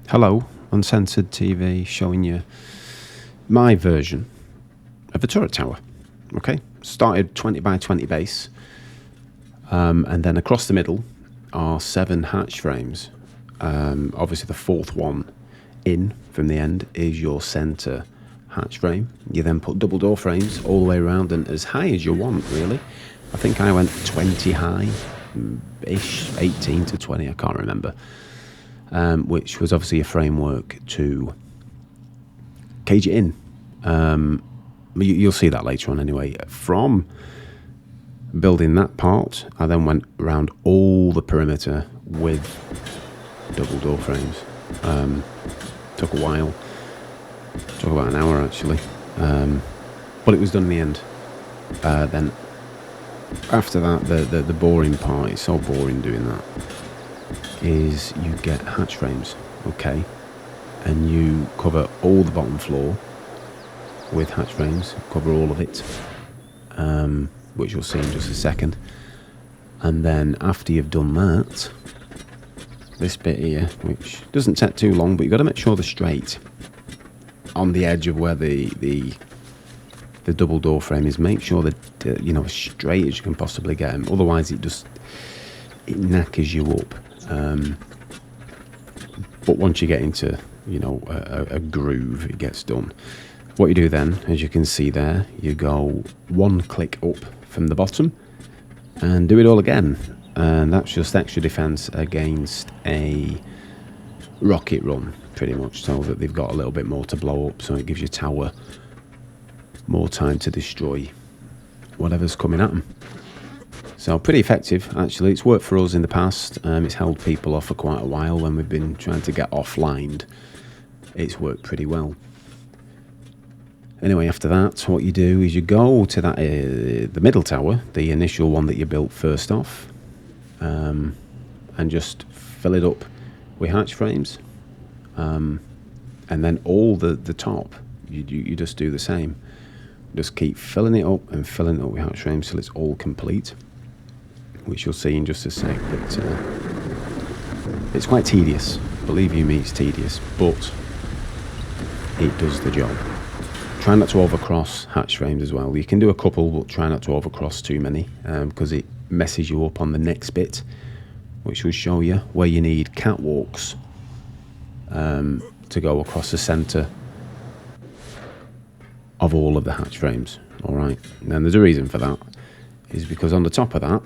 Hello, Uncensored TV, showing you my version of a turret tower. Okay, started 20 by 20 base, and then across the middle are 7 hatch frames. Obviously, the fourth one in from the end is your centre hatch frame. You then put double door frames all the way around and as high as you want, really. I think I went 20 high-ish, 18 to 20, I can't remember. Which was obviously a framework to cage it in. You'll see that later on anyway. From building that part, I then went around all the perimeter with double door frames. Took a while. Took about an hour actually. But it was done in the end. Then after that, the boring part, it's so boring doing that, is you get hatch frames, okay, and you cover all the bottom floor with hatch frames, cover all of it, which you'll see in just a second. And then after you've done that, this bit here, which doesn't take too long, but you've got to make sure they're straight on the edge of where the double door frame is. Make sure that as straight as you can possibly get them, otherwise it knackers you up. But once you get into a groove, it gets done. What you do then, as you can see there, you go one click up from the bottom and do it all again, and that's just extra defense against a rocket run, pretty much, so that they've got a little bit more to blow up, so it gives your tower more time to destroy whatever's coming at them. So pretty effective, actually. It's worked for us in the past. It's held people off for quite a while when we've been trying to get offlined. It's worked pretty well. Anyway, after that, what you do is you go to that the middle tower, the initial one that you built first off, and just fill it up with hatch frames. And then all the top, you just do the same. Just keep filling it up and filling it up with hatch frames till it's all complete, which you'll see in just a sec. But it's quite tedious. Believe you me, it's tedious, but it does the job. Try not to overcross hatch frames as well. You can do a couple, but try not to overcross too many, because it messes you up on the next bit, which will show you where you need catwalks to go across the centre of all of the hatch frames. Alright, and there's a reason for that, is because on the top of that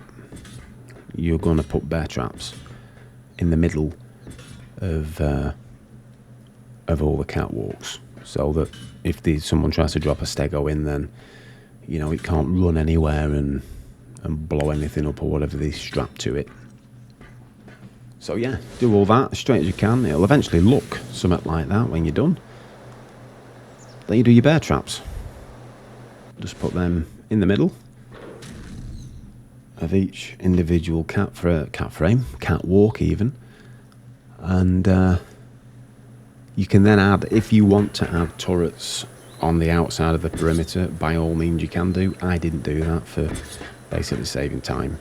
you're going to put bear traps in the middle of all the catwalks, so that if someone tries to drop a stego in, then it can't run anywhere and blow anything up or whatever they strap to it. So yeah, do all that as straight as you can. It'll eventually look something like that when you're done. Then you do your bear traps. Just put them in the middle of each individual catwalk even, and you can then add, if you want to add turrets on the outside of the perimeter, by all means you can do. I didn't do that for basically saving time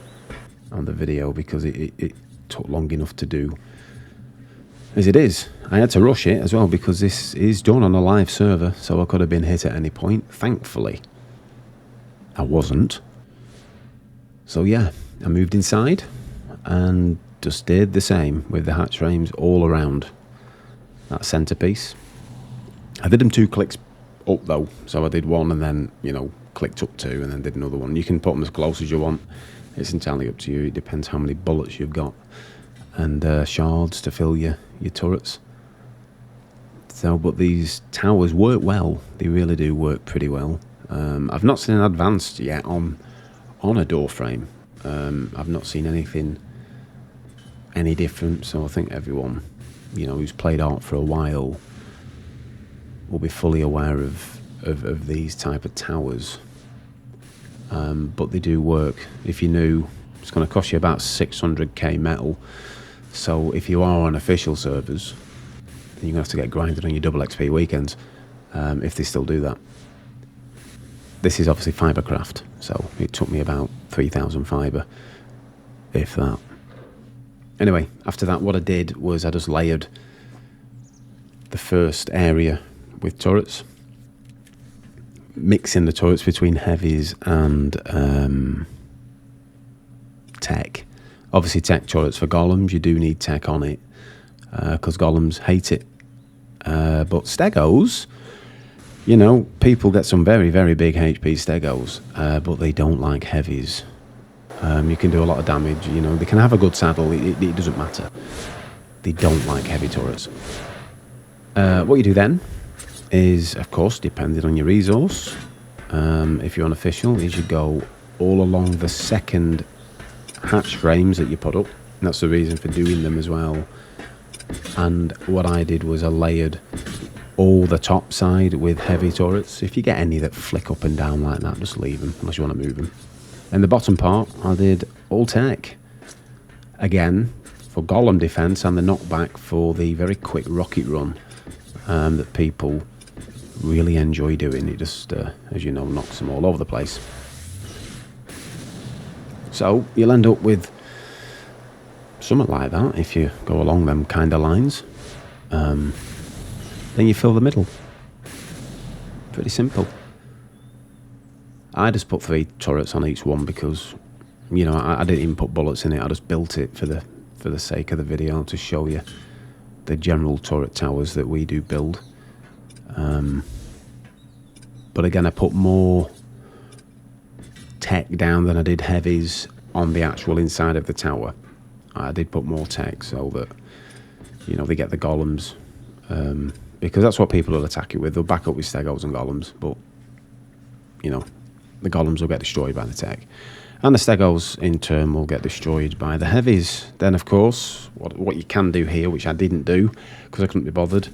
on the video, because it took long enough to do as it is. I had to rush it as well, because this is done on a live server, so I could have been hit at any point. Thankfully I wasn't. So yeah, I moved inside and just did the same with the hatch frames all around that centerpiece. I did them 2 clicks up though, so I did one and then clicked up 2 and then did another one. You can put them as close as you want. It's entirely up to you. It depends how many bullets you've got and shards to fill your turrets. So, but these towers work well. They really do work pretty well. I've not seen an advanced yet on a door frame. I've not seen anything any different, so I think everyone who's played Ark for a while will be fully aware of these type of towers. But they do work. If you're new, it's going to cost you about 600k metal. So if you are on official servers, then you're going to have to get grinded on your double XP weekends, if they still do that. This is obviously fibercraft, so it took me about 3,000 fiber, if that. Anyway, after that, what I did was I just layered the first area with turrets, mixing the turrets between heavies and tech. Obviously tech turrets for golems, you do need tech on it, because golems hate it. But stegos, you know, people get some very, very big HP stegos, but they don't like heavies. You can do a lot of damage, you know, they can have a good saddle, it doesn't matter. They don't like heavy turrets. What you do then is, of course, depending on your resource, if you're unofficial, is you go all along the second hatch frames that you put up. And that's the reason for doing them as well. And what I did was I layered all the top side with heavy turrets. If you get any that flick up and down like that, just leave them, unless you want to move them. And the bottom part, I did all tech. Again, for golem defense and the knockback for the very quick rocket run that people really enjoy doing. It just, as you know, knocks them all over the place. So you'll end up with something like that if you go along them kind of lines. Then you fill the middle. Pretty simple. I just put 3 turrets on each one because, you know, I didn't even put bullets in it. I just built it for the sake of the video to show you the general turret towers that we do build. But again, I put more tech down than I did heavies on the actual inside of the tower. I did put more tech so that, you know, they get the golems, because that's what people will attack you with. They'll back up with stegos and golems, but, you know, the golems will get destroyed by the tech. And the stegos, in turn, will get destroyed by the heavies. Then, of course, what you can do here, which I didn't do, because I couldn't be bothered,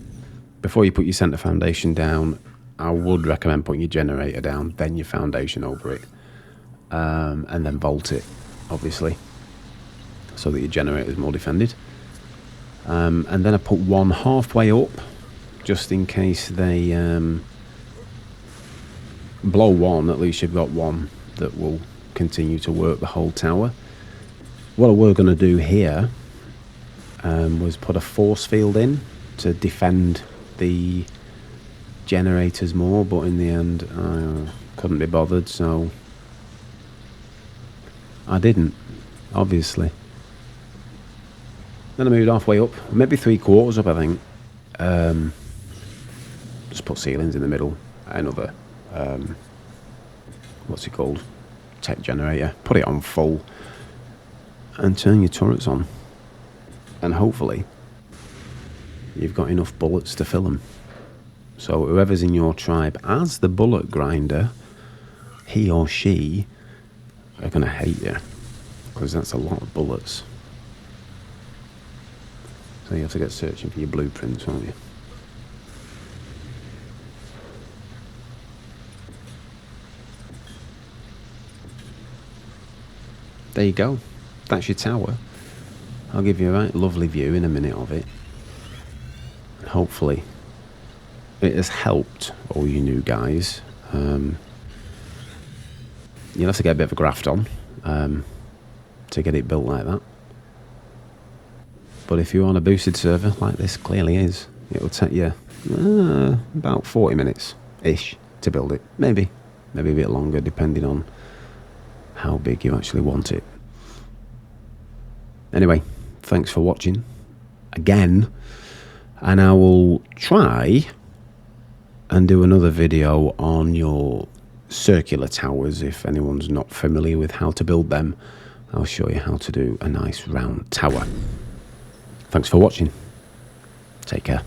before you put your centre foundation down, I would recommend putting your generator down, then your foundation over it, and then vault it, obviously, so that your generator is more defended. And then I put one halfway up, just in case they blow one. At least you've got one that will continue to work the whole tower. What we're going to do here was put a force field in to defend the generators more, but in the end I couldn't be bothered, so I didn't, obviously. Then I moved halfway up, maybe 3/4 up, I think. Just put ceilings in the middle, another what's it called, tech generator, put it on full and turn your turrets on, and hopefully you've got enough bullets to fill them. So whoever's in your tribe as the bullet grinder, he or she are going to hate you, because that's a lot of bullets. So you have to get searching for your blueprints, won't you? There you go. That's your tower. I'll give you a right lovely view in a minute of it. And hopefully it has helped all you new guys. You'll have to get a bit of a graft on to get it built like that. But if you're on a boosted server, like this clearly is, it will take you about 40 minutes-ish to build it. Maybe a bit longer, depending on how big you actually want it. Anyway, thanks for watching again, and I will try and do another video on your circular towers. If anyone's not familiar with how to build them, I'll show you how to do a nice round tower. Thanks for watching. Take care.